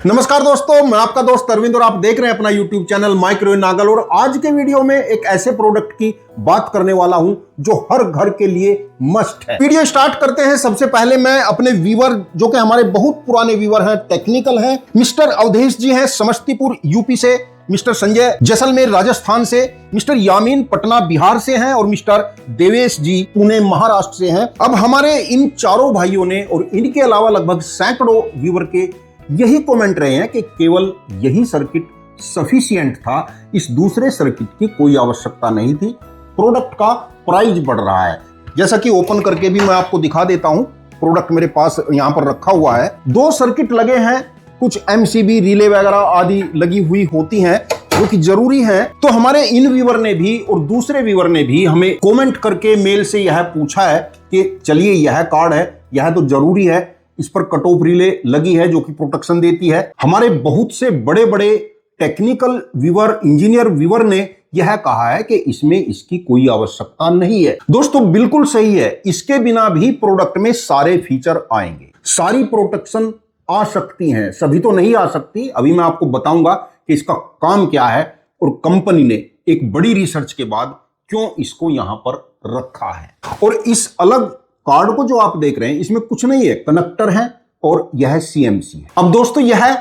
नमस्कार दोस्तों, मैं आपका दोस्त अरविंद और आप देख रहे हैं अपना YouTube चैनल माइक्रो इन नागल। और आज के वीडियो में एक ऐसे प्रोडक्ट की बात करने वाला हूं जो हर घर के लिए मस्ट है। वीडियो स्टार्ट करते हैं। सबसे पहले मैं अपने व्यूअर, जो कि हमारे बहुत पुराने व्यूअर हैं, टेक्निकल हैं, मिस्टर अवधेश जी हैं समस्तीपुर यूपी से, मिस्टर संजय जैसलमेर राजस्थान से, मिस्टर यामीन पटना बिहार से हैं और मिस्टर देवेश जी पुणे महाराष्ट्र से हैं। अब हमारे इन चारों भाइयों ने और इनके अलावा लगभग सैकड़ों व्यूअर के यही कमेंट रहे हैं कि केवल यही सर्किट सफिशिएंट था, इस दूसरे सर्किट की कोई आवश्यकता नहीं थी, प्रोडक्ट का प्राइस बढ़ रहा है। जैसा कि ओपन करके भी मैं आपको दिखा देता हूं, प्रोडक्ट मेरे पास यहां पर रखा हुआ है। दो सर्किट लगे हैं, कुछ एमसीबी रिले वगैरह आदि लगी हुई होती हैं जो कि जरूरी है। तो हमारे इन व्यूअर ने भी और दूसरे व्यूअर ने भी हमें कमेंट करके मेल से यह पूछा है कि चलिए यह कार्ड है, यह तो जरूरी है, इस पर कट ऑफ रिले लगी है जो कि प्रोटेक्शन देती है। हमारे बहुत से बड़े बड़े टेक्निकल व्यूअर, इंजीनियर व्यूअर ने यह कहा है कि इसमें इसकी कोई आवश्यकता नहीं है। दोस्तों बिल्कुल सही है, इसके बिना भी प्रोडक्ट में सारे फीचर आएंगे, सारी प्रोटेक्शन आ सकती हैं, सभी तो नहीं आ सकती। अभी मैं आपको बताऊंगा कि इसका काम क्या है और कंपनी ने एक बड़ी रिसर्च के बाद क्यों इसको यहां पर रखा है। और इस अलग कार्ड को जो आप देख रहे हैं, इसमें कुछ नहीं है, कनेक्टर है और यह सीएमसी है। अब दोस्तों यह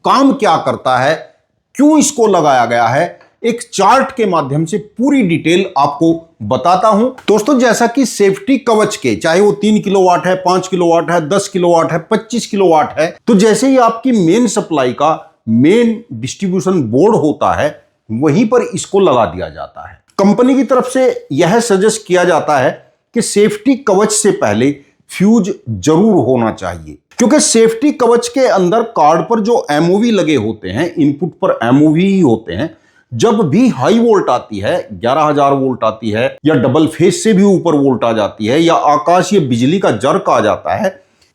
काम क्या करता है, क्यों इसको लगाया गया है, एक चार्ट के माध्यम से पूरी डिटेल आपको बताता हूं। दोस्तों जैसा कि सेफ्टी कवच के, चाहे वो 3 किलोवाट है, 5 किलोवाट है, 10 किलोवाट है, 25 किलोवाट है, तो जैसे ही आपकी मेन सप्लाई का मेन डिस्ट्रीब्यूशन बोर्ड होता है, वहीं पर इसको लगा दिया जाता है। कंपनी की तरफ से यह सजेस्ट किया जाता है कि सेफ्टी कवच से पहले फ्यूज जरूर होना चाहिए, क्योंकि सेफ्टी कवच के अंदर कार्ड पर जो एमओवी लगे होते हैं, इनपुट पर एमओवी ही होते हैं। जब भी हाई वोल्ट आती है, 11,000 वोल्ट आती है, या डबल फेज से भी ऊपर वोल्ट आ जाती है, या आकाशीय बिजली का जर्क आ जाता है,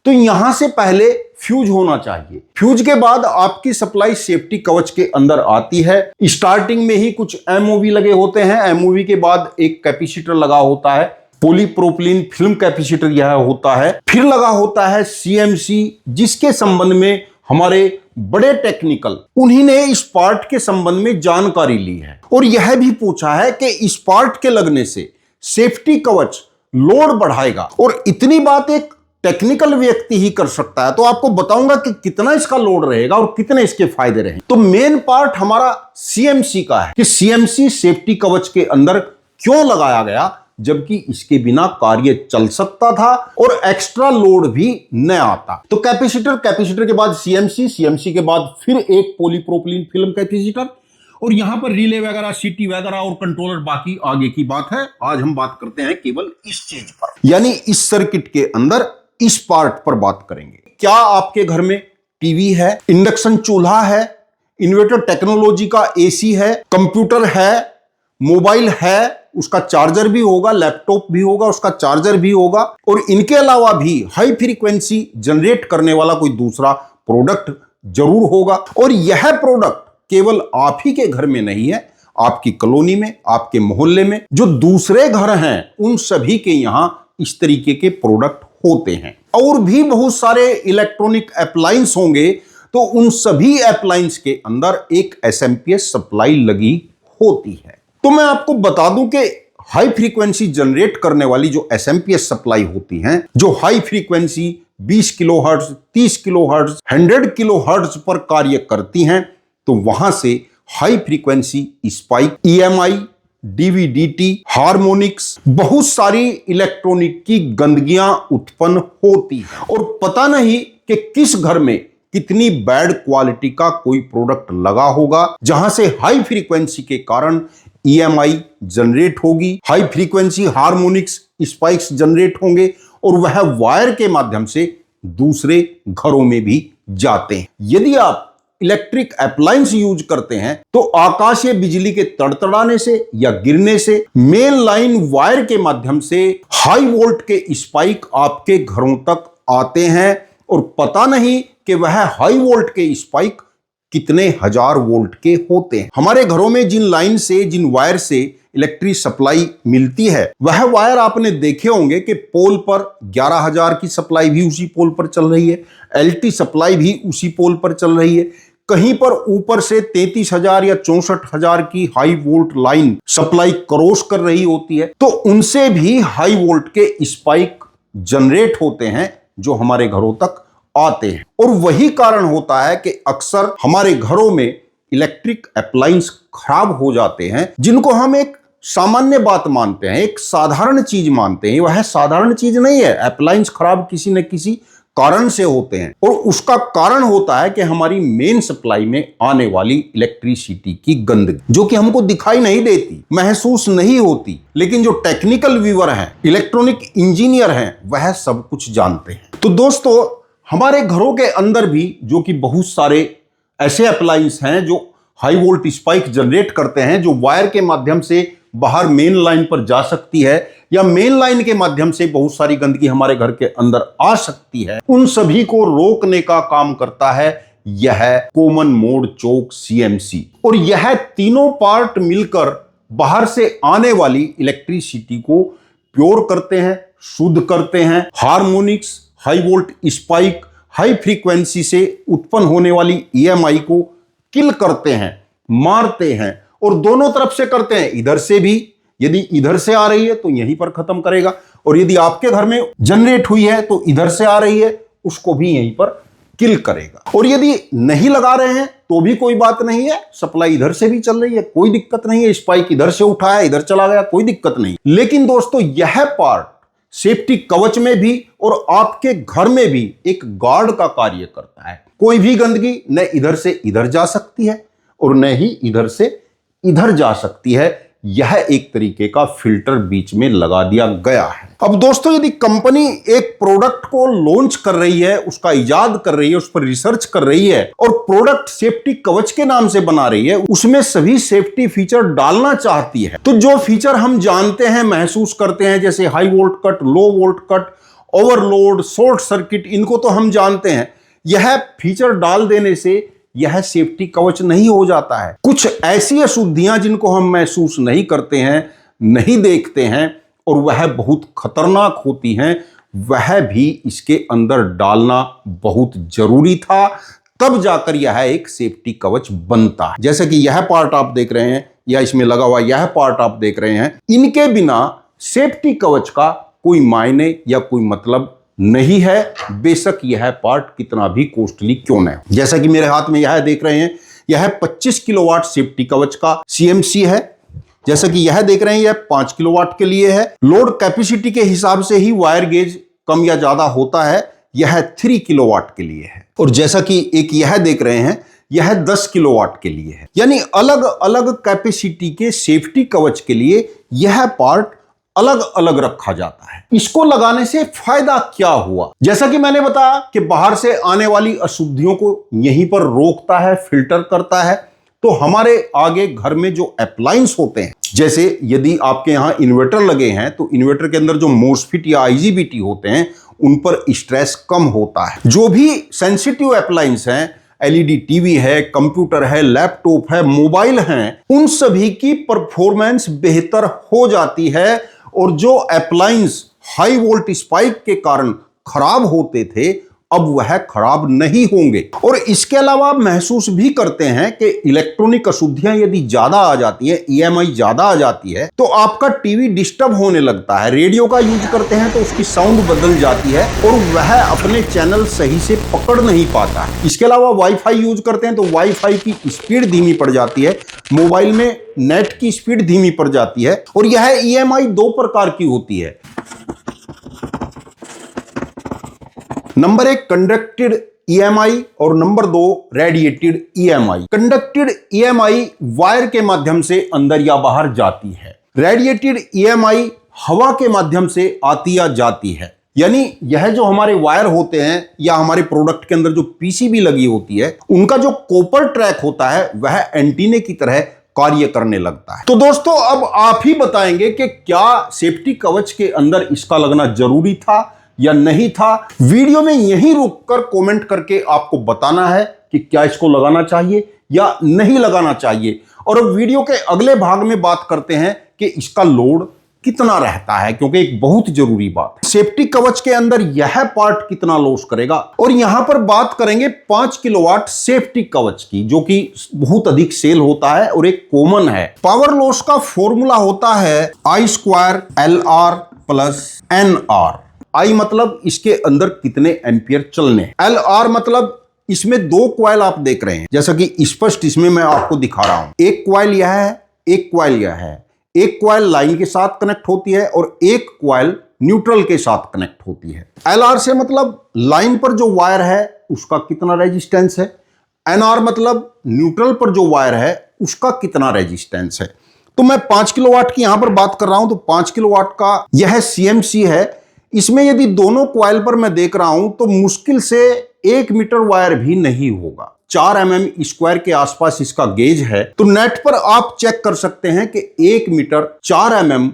तो यहां से पहले फ्यूज होना चाहिए। फ्यूज के बाद आपकी सप्लाई सेफ्टी कवच के अंदर आती है। स्टार्टिंग में ही कुछ एमओवी लगे होते हैं, एमओवी के बाद एक कैपेसिटर लगा होता है, पॉलीप्रोपिलीन फिल्म कैपेसिटर यह होता है। फिर लगा होता है सीएमसी, जिसके संबंध में हमारे बड़े टेक्निकल, उन्हीं ने इस पार्ट के संबंध में जानकारी ली है और यह भी पूछा है कि इस पार्ट के लगने से सेफ्टी कवच लोड बढ़ाएगा। और इतनी बात एक टेक्निकल व्यक्ति ही कर सकता है, तो आपको बताऊंगा कि कितना इसका लोड रहेगा और कितने इसके फायदे रहेंगे। तो मेन पार्ट हमारा सीएमसी का है कि सीएमसी सेफ्टी कवच के अंदर क्यों लगाया गया, जबकि इसके बिना कार्य चल सकता था और एक्स्ट्रा लोड भी न आता। तो कैपेसिटर के बाद सीएमसी के बाद फिर एक पॉलीप्रोपिलीन फिल्म कैपेसिटर, और यहां पर रिले वगैरह, सीटी वगैरह और कंट्रोलर, बाकी आगे की बात है। आज हम बात करते हैं केवल इस चीज पर, यानी इस सर्किट के अंदर इस पार्ट पर बात करेंगे। क्या आपके घर में टीवी है, इंडक्शन चूल्हा है, इन्वर्टर टेक्नोलॉजी का एसी है, कंप्यूटर है, मोबाइल है, उसका चार्जर भी होगा, लैपटॉप भी होगा, उसका चार्जर भी होगा, और इनके अलावा भी हाई फ्रीक्वेंसी जनरेट करने वाला कोई दूसरा प्रोडक्ट जरूर होगा। और यह प्रोडक्ट केवल आप ही के घर में नहीं है, आपकी कॉलोनी में, आपके मोहल्ले में जो दूसरे घर हैं, उन सभी के यहां इस तरीके के प्रोडक्ट होते हैं। और भी बहुत सारे इलेक्ट्रॉनिक अप्लायंस होंगे, तो उन सभी अप्लायंस के अंदर एक एसएमपीएस सप्लाई लगी होती है। तो मैं आपको बता दूं कि हाई फ्रीक्वेंसी जनरेट करने वाली जो एसएमपीएस सप्लाई होती हैं, जो high frequency 20 kilohertz, 30 kilohertz, 100 kilohertz पर कार्य करती हैं, तो वहां से high frequency spike, EMI, D V D T, harmonics, बहुत सारी इलेक्ट्रॉनिक की गंदगियां उत्पन्न होती हैं। और पता नहीं कि किस घर में कितनी बैड क्वालिटी का कोई प्रोडक्ट लगा होगा, जहां से हाई फ्रीक्वेंसी के कारण ईएमआई जनरेट होगी, high frequency harmonics spikes generate होंगे, और वह वायर के माध्यम से दूसरे घरों में भी जाते हैं। यदि आप इलेक्ट्रिक अप्लायंस यूज करते हैं, तो आकाशीय बिजली के तड़तड़ाने से या गिरने से मेन लाइन वायर के माध्यम से हाई वोल्ट के स्पाइक आपके घरों तक आते हैं, और पता नहीं कि वह हाई वोल्ट के स्पाइक कितने हजार वोल्ट के होते हैं। हमारे घरों में जिन लाइन से, जिन वायर से इलेक्ट्रिक सप्लाई मिलती है, वह वायर आपने देखे होंगे कि पोल पर 11,000 की सप्लाई भी उसी पोल पर चल रही है, एलटी सप्लाई भी उसी पोल पर चल रही है, कहीं पर ऊपर से 33,000 या 64,000 की high volt line supply cross कर रही होती है। तो उनसे भी हाई वोल्ट के स्पाइक जनरेट होते हैं जो हमारे घरों तक आते हैं। और वही कारण होता है कि अक्सर हमारे घरों में इलेक्ट्रिक अप्लायंस खराब हो जाते हैं, जिनको हम एक सामान्य बात मानते हैं, एक साधारण चीज मानते हैं। वह साधारण चीज नहीं है। अप्लायंस खराब किसी न किसी कारण से होते हैं, और उसका कारण होता है कि हमारी मेन सप्लाई में आने वाली इलेक्ट्रिसिटी की गंदगी, जो कि हमको दिखाई नहीं देती, महसूस नहीं होती, लेकिन जो टेक्निकल व्यूअर हैं, इलेक्ट्रॉनिक इंजीनियर हैं, वह सब कुछ जानते हैं। तो दोस्तों, हमारे घरों के अंदर भी जो कि बहुत सारे ऐसे अप्लायंस हैं जो हाई वोल्ट स्पाइक जनरेट करते हैं, जो वायर के माध्यम से बाहर मेन लाइन पर जा सकती है, या मेन लाइन के माध्यम से बहुत सारी गंदगी हमारे घर के अंदर आ सकती है, उन सभी को रोकने का काम करता है यह कॉमन मोड चोक CMC। और यह तीनों पार्ट मिलकर बाहर से आने वाली इलेक्ट्रिसिटी को प्योर करते हैं, शुद्ध करते हैं। Harmonics, high volt spike, high frequency से उत्पन्न होने वाली EMI को किल करते हैं, मारते हैं, और दोनों तरफ से करते हैं। इधर से भी, यदि इधर से आ रही है तो यहीं पर खत्म करेगा, और यदि आपके घर में जनरेट हुई है तो इधर से आ रही है, उसको भी यहीं पर किल करेगा। और यदि नहीं लगा रहे हैं तो भी कोई बात नहीं है, सप्लाई इधर से भी चल रही है, कोई दिक्कत नहीं है। स्पाइक इधर से उठाया, इधर चला गया, कोई दिक्कत नहीं। लेकिन दोस्तों, यह पार्ट सेफ्टी कवच में भी और आपके घर में भी एक गार्ड का कार्य करता है। कोई भी गंदगी न इधर से इधर जा सकती है और न ही इधर से इधर जा सकती है। यह एक तरीके का फिल्टर बीच में लगा दिया गया है। अब दोस्तों, यदि कंपनी एक प्रोडक्ट को लॉन्च कर रही है, उसका इजाद कर रही है, उस पर रिसर्च कर रही है, और प्रोडक्ट सेफ्टी कवच के नाम से बना रही है, उसमें सभी सेफ्टी फीचर डालना चाहती है, तो जो फीचर हम जानते हैं, महसूस करते हैं, जैसे high volt cut, low volt cut, overload, short circuit, इनको तो हम जानते हैं। यह फीचर डाल देने से यह सेफ्टी कवच नहीं हो जाता है। कुछ ऐसी अशुद्धियां जिनको हम महसूस नहीं करते हैं, नहीं देखते हैं, और वह बहुत खतरनाक होती हैं, वह भी इसके अंदर डालना बहुत जरूरी था। तब जाकर यह एक सेफ्टी कवच बनता है। जैसे कि यह पार्ट आप देख रहे हैं, या इसमें लगा हुआ यह पार्ट आप देख रहे हैं, इनके बिना सेफ्टी कवच का कोई मायने या कोई मतलब नहीं है, बेशक यह पार्ट कितना भी कॉस्टली क्यों न हो। जैसा कि मेरे हाथ में यह देख रहे हैं, यह 25 किलोवाट सेफ्टी कवच का CMC है। जैसा कि यह देख रहे हैं, यह 5 किलोवाट के लिए है। लोड कैपेसिटी के हिसाब से ही वायर गेज कम या ज्यादा होता है। यह 3 किलोवाट के लिए है। और जैसा कि एक यह देख रहे हैं, यह 10 किलोवाट के लिए है। यानी अलग अलग कैपेसिटी के सेफ्टी कवच के लिए यह पार्ट अलग अलग रखा जाता है। इसको लगाने से फायदा क्या हुआ? जैसा कि मैंने बताया कि बाहर से आने वाली अशुद्धियों को यहीं पर रोकता है, फिल्टर करता है। तो हमारे आगे घर में जो अप्लायंस होते हैं, जैसे यदि आपके यहां इन्वर्टर लगे हैं, तो इन्वर्टर के अंदर जो मोस्फिट या IGBT होते हैं, उन पर स्ट्रेस कम होता है। जो भी सेंसिटिव अप्लायंस हैं, LED टीवी है, कंप्यूटर है, लैपटॉप है, मोबाइल हैं, उन सभी की परफॉर्मेंस बेहतर हो जाती है। और जो अप्लायंस हाई वोल्ट स्पाइक के कारण खराब होते थे, अब वह खराब नहीं होंगे। और इसके अलावा आप महसूस भी करते हैं कि इलेक्ट्रॉनिक अशुद्धियां यदि ज्यादा आ जाती है, EMI ज्यादा आ जाती है, तो आपका टीवी डिस्टर्ब होने लगता है। रेडियो का यूज करते हैं तो उसकी साउंड बदल जाती है और वह अपने चैनल सही से पकड़ नहीं पाता है। इसके अलावा वाईफाई यूज करते हैं तो वाईफाई की स्पीड धीमी पड़ जाती है, मोबाइल में नेट की स्पीड धीमी पड़ जाती है। और यह EMI 2 प्रकार की होती है। नंबर 1 कंडक्टेड EMI और number 2 radiated EMI। Conducted EMI wire के माध्यम से अंदर या बाहर जाती है। रेडिएटेड EMI हवा के माध्यम से आती या जाती है। यानी यह जो हमारे वायर होते हैं या हमारे प्रोडक्ट के अंदर जो PCB लगी होती है, उनका जो कॉपर ट्रैक होता है वह एंटीने की तरह कार्य करने लगता है। तो दोस्तों, अब आप ही बताएंगे कि क्या सेफ्टी कवच के अंदर इसका लगना जरूरी था या नहीं था। वीडियो में यहीं रुककर कमेंट करके आपको बताना है कि क्या इसको लगाना चाहिए या नहीं लगाना चाहिए। और अब वीडियो के अगले भाग में बात करते हैं कि इसका लोड कितना रहता है, क्योंकि एक बहुत जरूरी बात है। सेफ्टी कवच के अंदर यह पार्ट कितना लॉस करेगा। और यहां पर बात करेंगे 5 किलोवाट सेफ्टी कवच की, जो कि बहुत अधिक सेल होता है और एक कॉमन है। पावर लॉस का फॉर्मूला होता है I²LR + NR। I मतलब इसके अंदर कितने एम्पियर चलने, LR मतलब इसमें 2 क्वाइल आप देख रहे हैं, जैसा कि स्पष्ट इसमें मैं आपको दिखा रहा हूं। एक क्वाइल यह है, एक क्वाइल यह है। एक क्वाइल लाइन के साथ कनेक्ट होती है और एक क्वाइल न्यूट्रल के साथ कनेक्ट होती है। LR से मतलब लाइन पर जो वायर है उसका कितना रेजिस्टेंस है, NR मतलब न्यूट्रल पर जो वायर है उसका कितना रेजिस्टेंस है। तो मैं 5 किलोवाट की यहां पर बात कर रहा हूं, तो 5 किलोवाट का यह CMC है। इसमें यदि दोनों क्वाइल पर मैं देख रहा हूं तो मुश्किल से 1 मीटर वायर भी नहीं होगा। 4 mm² के आसपास इसका गेज है। तो नेट पर आप चेक कर सकते हैं कि 1 मीटर 4 mm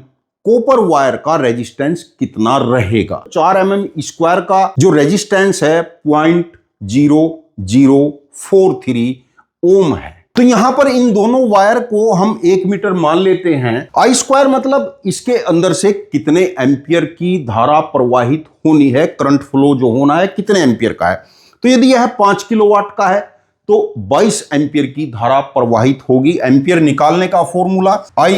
कॉपर वायर का रेजिस्टेंस कितना रहेगा। 4 mm² का जो रेजिस्टेंस है 0.0043 ओम है। तो यहां पर इन दोनों वायर को हम 1 मीटर मान लेते हैं। I² मतलब इसके अंदर से कितने एम्पियर की धारा प्रवाहित होनी है, करंट फ्लो जो होना है कितने एम्पियर का है। तो यदि यह 5 किलोवाट का है तो 22 एम्पियर की धारा प्रवाहित होगी। एम्पियर निकालने का फॉर्मूला I =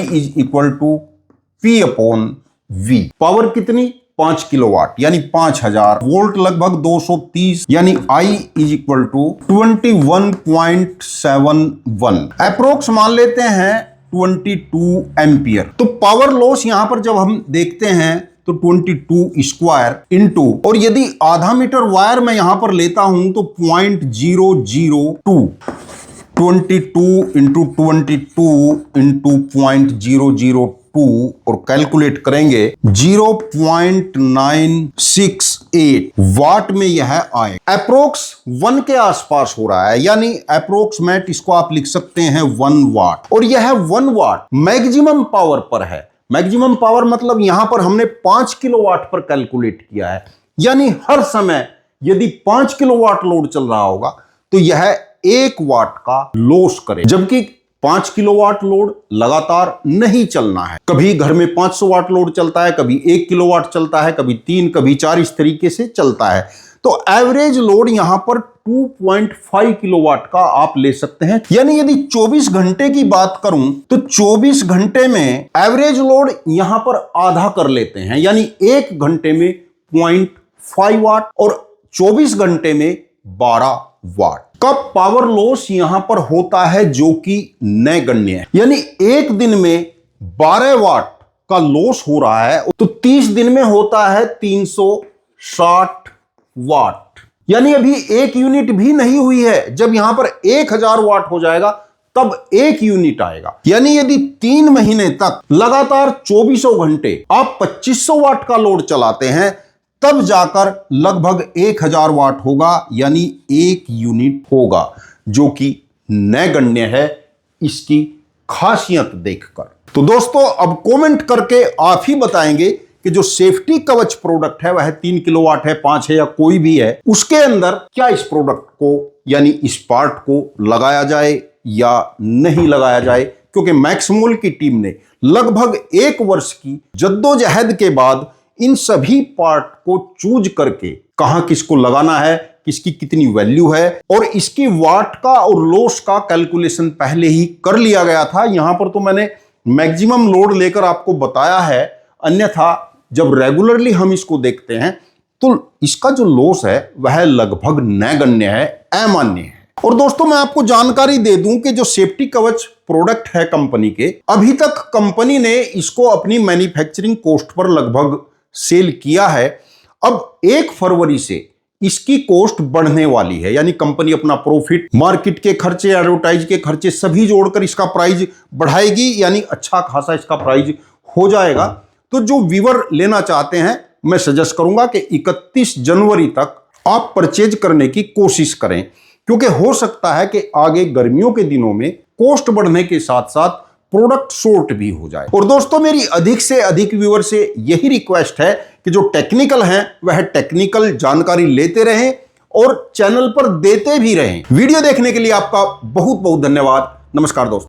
P/V। पावर कितनी, 5 किलोवाट यानी 5000 वोल्ट, लगभग 230, यानी I = 21.71। अप्रोक्स मान लेते हैं 22 एम्पियर। तो पावर लॉस यहां पर जब हम देखते हैं तो 22² इंटू, और यदि आधा मीटर वायर मैं यहां पर लेता हूं तो 0.002, 22 इंटू 22 इंटू 0.002 और कैलकुलेट करेंगे 0.968 वाट में यह आए। अप्रोक्स 1 के आसपास हो रहा है, यानी अप्रोक्सीमेट इसको आप लिख सकते हैं 1 वाट। और यह 1 वाट मैक्सिमम पावर पर है। मैक्सिमम पावर मतलब यहां पर हमने 5 किलोवाट पर कैलकुलेट किया है, यानी हर समय यदि 5 किलोवाट लोड चल रहा होगा तो यह 1 वाट का लॉस करे, जबकि 5 किलोवाट लोड लगातार नहीं चलना है। कभी घर में 500 वाट लोड चलता है, कभी 1 किलोवाट चलता है, कभी 3, कभी 4, इस तरीके से चलता है। तो एवरेज लोड यहां पर 2.5 किलोवाट का आप ले सकते हैं। यानी यदि 24 घंटे की बात करूं तो 24 घंटे में एवरेज लोड यहां पर आधा कर लेते हैं, यानी 1 घंटे में 0.5 वाट और 24 घंटे में 12 वाट का पावर लॉस यहां पर होता है, जो कि नगण्य है। यानी एक दिन में 12 वाट का लॉस हो रहा है तो 30 दिन में होता है 360 वाट। यानी अभी 1 यूनिट भी नहीं हुई है। जब यहां पर 1000 वाट हो जाएगा तब 1 यूनिट आएगा। यानी यदि 3 महीने तक लगातार 24 घंटे आप 2500 वाट का लोड चलाते हैं तब जाकर लगभग 1000 वाट होगा, यानी 1 यूनिट होगा, जो कि नगण्य है इसकी खासियत देखकर। तो दोस्तों अब कमेंट करके आप ही बताएंगे कि जो सेफ्टी कवच प्रोडक्ट है वह 3 किलोवाट है, 5 है या कोई भी है, उसके अंदर क्या इस प्रोडक्ट को यानी इस पार्ट को लगाया जाए या नहीं लगाया जाए। क्योंकि मैक्समोल की टीम ने लगभग 1 वर्ष की जद्दोजहद के बाद इन सभी पार्ट को चूज करके कहां किसको लगाना है, किसकी कितनी वैल्यू है, और इसकी वाट का और लॉस का कैलकुलेशन पहले ही कर लिया गया था। यहां पर तो मैंने मैक्सिमम लोड लेकर आपको बताया है, अन्यथा जब रेगुलरली हम इसको देखते हैं तो इसका जो लॉस है वह लगभग नगण्य है, अमान्य है। और दोस्तों मैं आपको जानकारी दे दूं कि जो सेफ्टी कवच प्रोडक्ट है कंपनी के, अभी तक कंपनी ने इसको अपनी मैन्युफैक्चरिंग कॉस्ट पर लगभग सेल किया है। अब 1 फरवरी से इसकी कॉस्ट बढ़ने वाली है, यानी कंपनी अपना प्रॉफिट, मार्केट के खर्चे, एडवर्टाइज के खर्चे सभी जोड़कर इसका प्राइस बढ़ाएगी, यानी अच्छा खासा इसका प्राइस हो जाएगा। तो जो व्यूअर लेना चाहते हैं मैं सजेस्ट करूंगा कि 31 जनवरी तक आप परचेज करने की कोशिश करें, क्योंकि हो सकता है कि आगे गर्मियों के दिनों में कॉस्ट बढ़ने के साथ साथ प्रोडक्ट शॉर्ट भी हो जाए। और दोस्तों मेरी अधिक से अधिक व्यूअर से यही रिक्वेस्ट है कि जो टेक्निकल हैं वह टेक्निकल जानकारी लेते रहें और चैनल पर देते भी रहें। वीडियो देखने के लिए आपका बहुत बहुत धन्यवाद। नमस्कार दोस्तों।